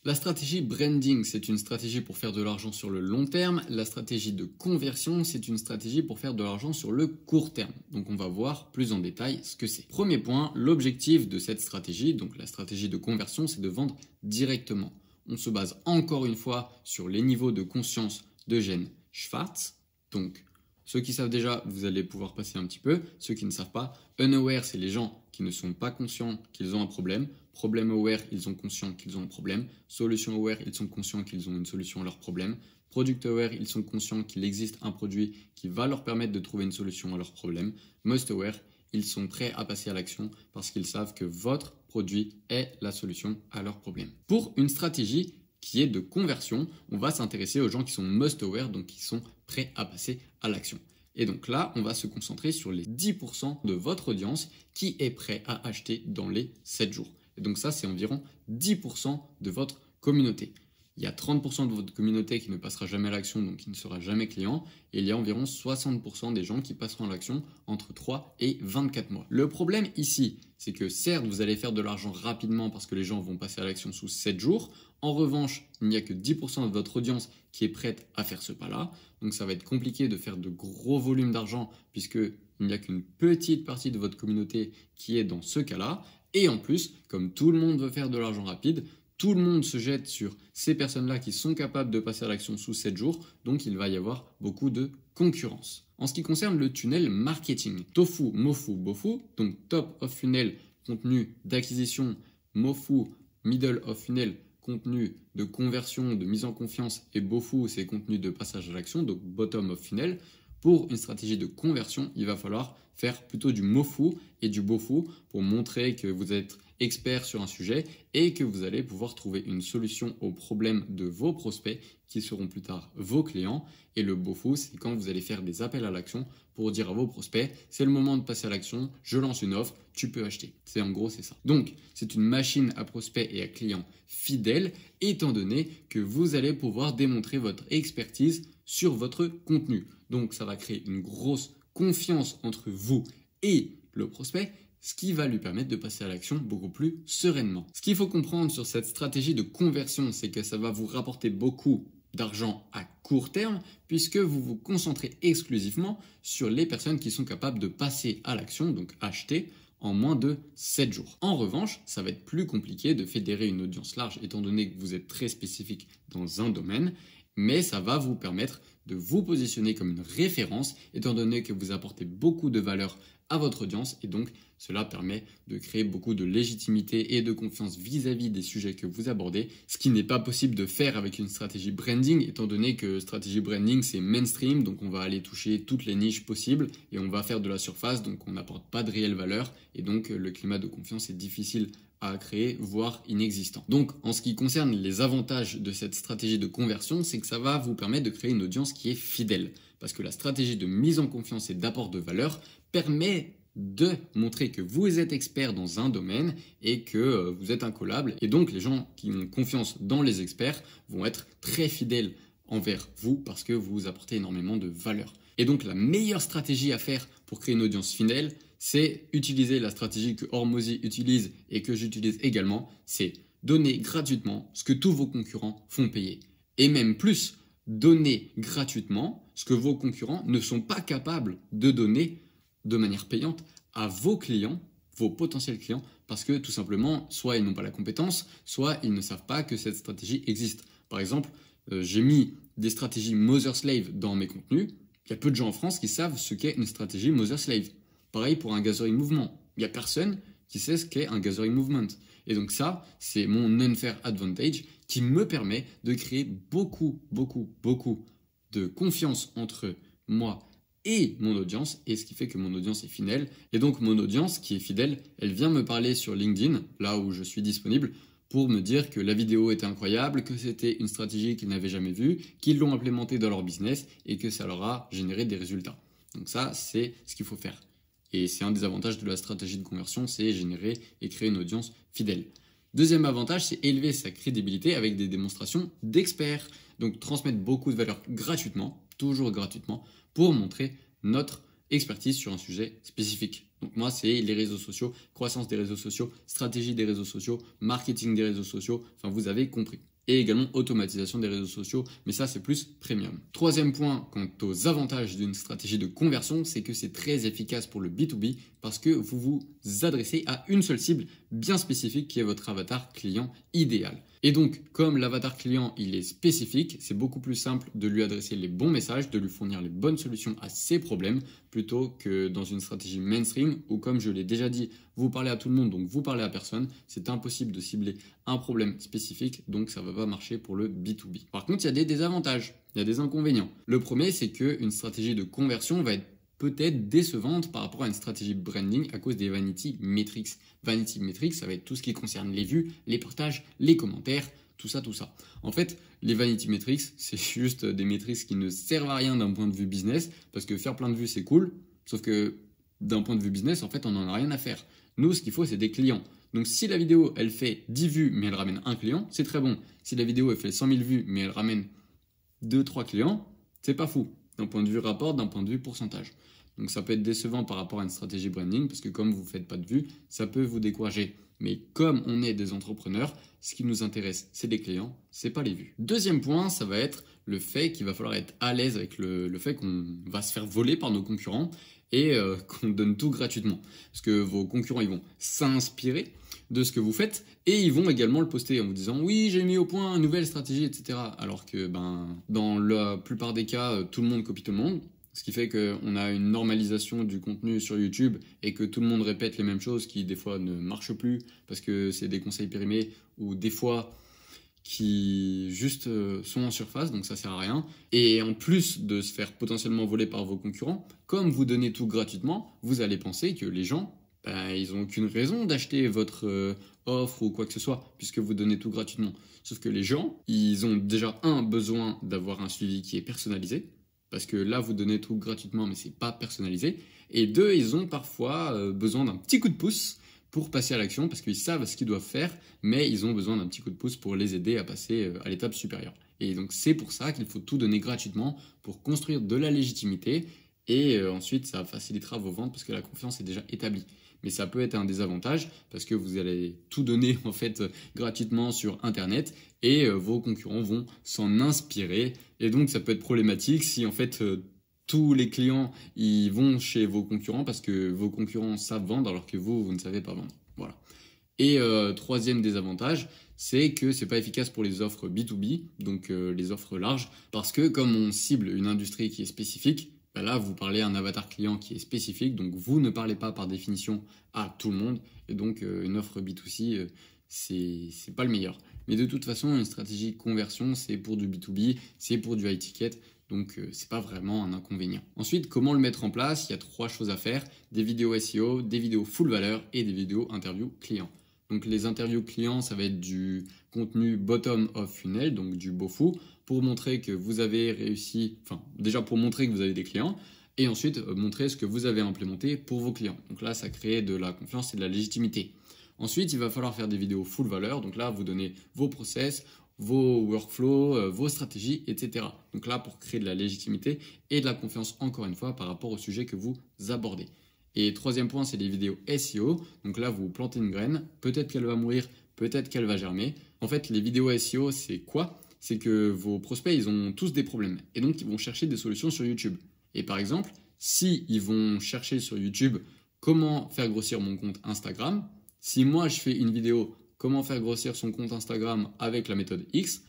La stratégie branding, c'est une stratégie pour faire de l'argent sur le long terme. La stratégie de conversion, c'est une stratégie pour faire de l'argent sur le court terme. Donc on va voir plus en détail ce que c'est. Premier point, l'objectif de cette stratégie, donc la stratégie de conversion, c'est de vendre directement. On se base encore une fois sur les niveaux de conscience d'Eugène Schwartz. Donc ceux qui savent déjà, vous allez pouvoir passer un petit peu. Ceux qui ne savent pas, unaware, c'est les gens qui ne sont pas conscients qu'ils ont un problème. Problem aware, ils sont conscients qu'ils ont un problème. Solution aware, ils sont conscients qu'ils ont une solution à leur problème. Product aware, ils sont conscients qu'il existe un produit qui va leur permettre de trouver une solution à leur problème. Most aware, ils sont prêts à passer à l'action parce qu'ils savent que votre produit est la solution à leur problème. Pour une stratégie qui est de conversion, on va s'intéresser aux gens qui sont most aware, donc qui sont prêts à passer à l'action. Et donc là, on va se concentrer sur les 10% de votre audience qui est prêt à acheter dans les 7 jours. Et donc ça, c'est environ 10% de votre communauté. Il y a 30% de votre communauté qui ne passera jamais à l'action, donc qui ne sera jamais client. Et il y a environ 60% des gens qui passeront à l'action entre 3 et 24 mois. Le problème ici, c'est que certes, vous allez faire de l'argent rapidement parce que les gens vont passer à l'action sous 7 jours. En revanche, il n'y a que 10% de votre audience qui est prête à faire ce pas-là. Donc ça va être compliqué de faire de gros volumes d'argent puisqu'il n'y a qu'une petite partie de votre communauté qui est dans ce cas-là. Et en plus, comme tout le monde veut faire de l'argent rapide, tout le monde se jette sur ces personnes-là qui sont capables de passer à l'action sous 7 jours, donc il va y avoir beaucoup de concurrence. En ce qui concerne le tunnel marketing, Tofu, Mofu, Bofu, donc top of funnel, contenu d'acquisition, Mofu, middle of funnel, contenu de conversion, de mise en confiance, et Bofu, c'est contenu de passage à l'action, donc bottom of funnel. Pour une stratégie de conversion, il va falloir faire plutôt du Mofu et du Bofu pour montrer que vous êtes expert sur un sujet et que vous allez pouvoir trouver une solution aux problèmes de vos prospects qui seront plus tard vos clients. Et le Bofu, c'est quand vous allez faire des appels à l'action pour dire à vos prospects, c'est le moment de passer à l'action, je lance une offre, tu peux acheter. En gros, c'est ça. Donc, c'est une machine à prospects et à clients fidèles, étant donné que vous allez pouvoir démontrer votre expertise sur votre contenu. Donc, ça va créer une grosse confiance entre vous et le prospect, ce qui va lui permettre de passer à l'action beaucoup plus sereinement. Ce qu'il faut comprendre sur cette stratégie de conversion, c'est que ça va vous rapporter beaucoup d'argent à court terme puisque vous vous concentrez exclusivement sur les personnes qui sont capables de passer à l'action, donc acheter, en moins de 7 jours. En revanche, ça va être plus compliqué de fédérer une audience large étant donné que vous êtes très spécifique dans un domaine, mais ça va vous permettre de vous positionner comme une référence étant donné que vous apportez beaucoup de valeur à votre audience et donc cela permet de créer beaucoup de légitimité et de confiance vis-à-vis des sujets que vous abordez, ce qui n'est pas possible de faire avec une stratégie branding étant donné que stratégie branding c'est mainstream, donc on va aller toucher toutes les niches possibles et on va faire de la surface, donc on n'apporte pas de réelle valeur et donc le climat de confiance est difficile à créer, voire inexistant. Donc, en ce qui concerne les avantages de cette stratégie de conversion, c'est que ça va vous permettre de créer une audience qui est fidèle. Parce que la stratégie de mise en confiance et d'apport de valeur permet de montrer que vous êtes expert dans un domaine et que vous êtes incollable. Et donc, les gens qui ont confiance dans les experts vont être très fidèles envers vous parce que vous apportez énormément de valeur. Et donc, la meilleure stratégie à faire pour créer une audience fidèle, c'est utiliser la stratégie que Hormozy utilise et que j'utilise également, c'est donner gratuitement ce que tous vos concurrents font payer. Et même plus, donner gratuitement ce que vos concurrents ne sont pas capables de donner de manière payante à vos clients, vos potentiels clients, parce que tout simplement, soit ils n'ont pas la compétence, soit ils ne savent pas que cette stratégie existe. Par exemple, j'ai mis des stratégies Mother-Slave dans mes contenus. Il y a peu de gens en France qui savent ce qu'est une stratégie Mother-Slave. Pareil pour un gathering movement. Il n'y a personne qui sait ce qu'est un gathering movement. Et donc ça, c'est mon unfair advantage qui me permet de créer beaucoup de confiance entre moi et mon audience, et ce qui fait que mon audience est fidèle. Et donc mon audience qui est fidèle, elle vient me parler sur LinkedIn, là où je suis disponible, pour me dire que la vidéo était incroyable, que c'était une stratégie qu'ils n'avaient jamais vue, qu'ils l'ont implémentée dans leur business et que ça leur a généré des résultats. Donc ça, c'est ce qu'il faut faire. Et c'est un des avantages de la stratégie de conversion, c'est générer et créer une audience fidèle. Deuxième avantage, c'est élever sa crédibilité avec des démonstrations d'experts. Donc transmettre beaucoup de valeur gratuitement, toujours gratuitement, pour montrer notre expertise sur un sujet spécifique. Donc moi, c'est les réseaux sociaux, croissance des réseaux sociaux, stratégie des réseaux sociaux, marketing des réseaux sociaux, enfin vous avez compris. et également automatisation des réseaux sociaux, mais ça c'est plus premium. Troisième point, quant aux avantages d'une stratégie de conversion, c'est que c'est très efficace pour le B2B parce que vous vous adressez à une seule cible bien spécifique qui est votre avatar client idéal. Et donc, comme l'avatar client il est spécifique, c'est beaucoup plus simple de lui adresser les bons messages, de lui fournir les bonnes solutions à ses problèmes, plutôt que dans une stratégie mainstream où, comme je l'ai déjà dit, vous parlez à tout le monde, donc vous parlez à personne. C'est impossible de cibler un problème spécifique, donc ça ne va pas marcher pour le B2B. Par contre, il y a des désavantages, il y a des inconvénients. Le premier, c'est qu'une stratégie de conversion va être peut-être décevante par rapport à une stratégie branding à cause des vanity metrics. Vanity metrics, ça va être tout ce qui concerne les vues, les partages, les commentaires, tout ça. En fait, les vanity metrics, c'est juste des métriques qui ne servent à rien d'un point de vue business, parce que faire plein de vues, c'est cool, sauf que d'un point de vue business, en fait, on n'en a rien à faire. Nous, ce qu'il faut, c'est des clients. Donc, si la vidéo, elle fait 10 vues, mais elle ramène un client, c'est très bon. Si la vidéo, elle fait 100 000 vues, mais elle ramène 2-3 clients, c'est pas fou. D'un point de vue rapport, d'un point de vue pourcentage. Donc ça peut être décevant par rapport à une stratégie branding parce que comme vous ne faites pas de vues, ça peut vous décourager. Mais comme on est des entrepreneurs, ce qui nous intéresse, c'est les clients, c'est pas les vues. Deuxième point, ça va être le fait qu'il va falloir être à l'aise avec le fait qu'on va se faire voler par nos concurrents et qu'on donne tout gratuitement. Parce que vos concurrents, ils vont s'inspirer de ce que vous faites et ils vont également le poster en vous disant oui, j'ai mis au point une nouvelle stratégie, etc. Alors que dans la plupart des cas, tout le monde copie tout le monde. Ce qui fait qu'on a une normalisation du contenu sur YouTube et que tout le monde répète les mêmes choses qui des fois ne marchent plus parce que c'est des conseils périmés ou des fois qui juste sont en surface, donc ça sert à rien. Et en plus de se faire potentiellement voler par vos concurrents, comme vous donnez tout gratuitement, vous allez penser que les gens, ils n'ont aucune raison d'acheter votre offre ou quoi que ce soit puisque vous donnez tout gratuitement. Sauf que les gens, ils ont déjà besoin d'avoir un suivi qui est personnalisé. Parce que là, vous donnez tout gratuitement, mais ce n'est pas personnalisé. Et deux, ils ont parfois besoin d'un petit coup de pouce pour passer à l'action, parce qu'ils savent ce qu'ils doivent faire, mais ils ont besoin d'un petit coup de pouce pour les aider à passer à l'étape supérieure. Et donc, c'est pour ça qu'il faut tout donner gratuitement pour construire de la légitimité. Et ensuite, ça facilitera vos ventes parce que la confiance est déjà établie. Mais ça peut être un désavantage parce que vous allez tout donner en fait gratuitement sur Internet et vos concurrents vont s'en inspirer. Et donc ça peut être problématique si en fait tous les clients ils vont chez vos concurrents parce que vos concurrents savent vendre alors que vous ne savez pas vendre. Voilà. Et troisième désavantage, c'est que c'est pas efficace pour les offres B2B, donc les offres larges, parce que comme on cible une industrie qui est spécifique, là, vous parlez à un avatar client qui est spécifique, donc vous ne parlez pas par définition à tout le monde, et donc une offre B2C, c'est pas le meilleur. Mais de toute façon, une stratégie conversion, c'est pour du B2B, c'est pour du high ticket, donc c'est pas vraiment un inconvénient. Ensuite, comment le mettre en place? Il y a 3 choses à faire, des vidéos SEO, des vidéos full valeur et des vidéos interview client. Donc les interviews clients, ça va être du contenu bottom of funnel, donc du BOFU, pour montrer que vous avez réussi, enfin déjà pour montrer que vous avez des clients, et ensuite montrer ce que vous avez implémenté pour vos clients. Donc là, ça crée de la confiance et de la légitimité. Ensuite, il va falloir faire des vidéos full valeur, donc là, vous donnez vos process, vos workflows, vos stratégies, etc. Donc là, pour créer de la légitimité et de la confiance, encore une fois, par rapport au sujet que vous abordez. Et troisième point, c'est les vidéos SEO. Donc là, vous plantez une graine, peut-être qu'elle va mourir, peut-être qu'elle va germer. En fait, les vidéos SEO, c'est quoi? C'est que vos prospects, ils ont tous des problèmes. Et donc, ils vont chercher des solutions sur YouTube. Et par exemple, si ils vont chercher sur YouTube comment faire grossir mon compte Instagram, si moi, je fais une vidéo comment faire grossir son compte Instagram avec la méthode X,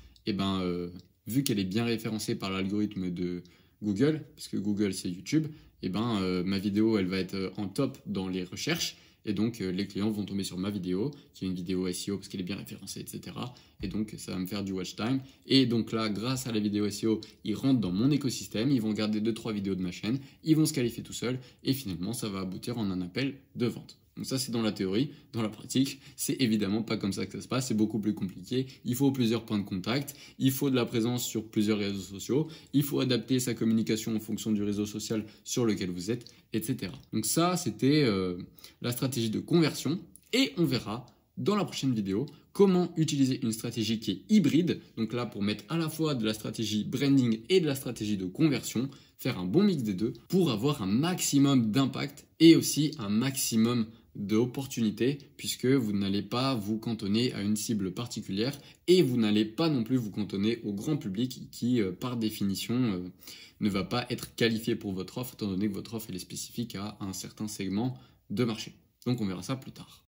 vu qu'elle est bien référencée par l'algorithme de Google, parce que Google, c'est YouTube, ma vidéo, elle va être en top dans les recherches. Et donc, les clients vont tomber sur ma vidéo, qui est une vidéo SEO parce qu'elle est bien référencée, etc. Et donc, ça va me faire du watch time. Et donc là, grâce à la vidéo SEO, ils rentrent dans mon écosystème, ils vont regarder 2-3 vidéos de ma chaîne, ils vont se qualifier tout seuls, et finalement, ça va aboutir en un appel de vente. Donc ça, c'est dans la théorie. Dans la pratique, c'est évidemment pas comme ça que ça se passe. C'est beaucoup plus compliqué. Il faut plusieurs points de contact. Il faut de la présence sur plusieurs réseaux sociaux. Il faut adapter sa communication en fonction du réseau social sur lequel vous êtes, etc. Donc ça, c'était la stratégie de conversion. Et on verra dans la prochaine vidéo comment utiliser une stratégie qui est hybride. Donc là, pour mettre à la fois de la stratégie branding et de la stratégie de conversion, faire un bon mix des deux pour avoir un maximum d'impact et aussi un maximum d'opportunités puisque vous n'allez pas vous cantonner à une cible particulière et vous n'allez pas non plus vous cantonner au grand public qui, par définition, ne va pas être qualifié pour votre offre étant donné que votre offre elle est spécifique à un certain segment de marché. Donc on verra ça plus tard.